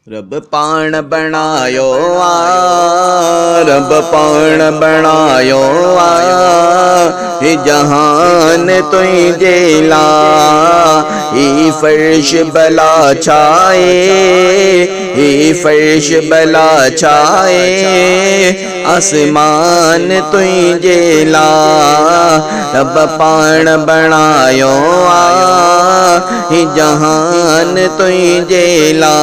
रब पाण बनायो रब पाण बनायो ये जहान तुझे ला ये फर्श बला छाए ये फर्श बला छाए आसमान तुझे ला रब पाण बनायो ये जहान तुझे ला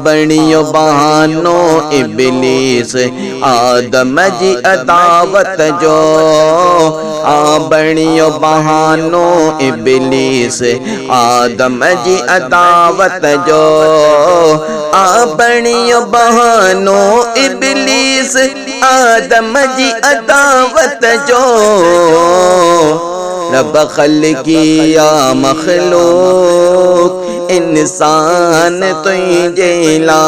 बणियो बहानो इबलीस आदम जी अदावत जो बणियो बहानो इबलीस आदम जी अदावत जो बणियो बहानो इबलीस आदम जी अदावत जो रब खल्किया मखलूक इंसान तुझे ला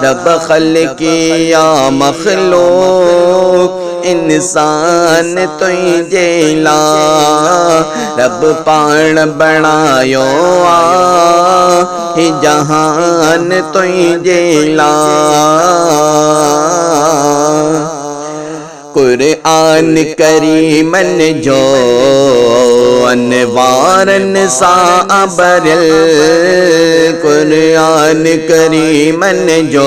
रब खल्किया मखलूक इंसान तुझे ला रब पाण बनायो जहान तुझे ला कुरान करीमन जो अनवारन साबरल कुरान करीमन जो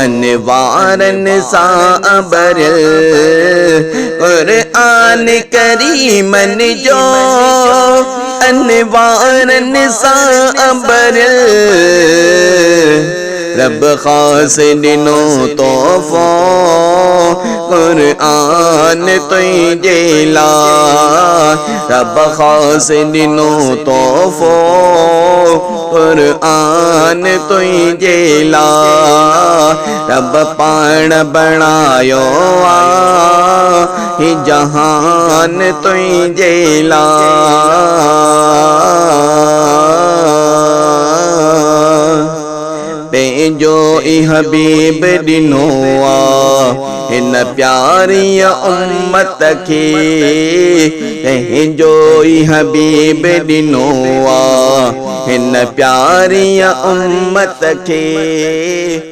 अनवारन साबरल कुरान करीमन जो अनवारन साबरल रब खास दिनो तोहफो कुरान तुझे ला रब खास दिनो तोहफो कुरान तुझे ला रब पाण बनायो ही जहान तुझे ला जो ई हबीब दिनो इन प्यारी उम्मत के जो ई हबीब दिनो इन प्यारी उम्मत के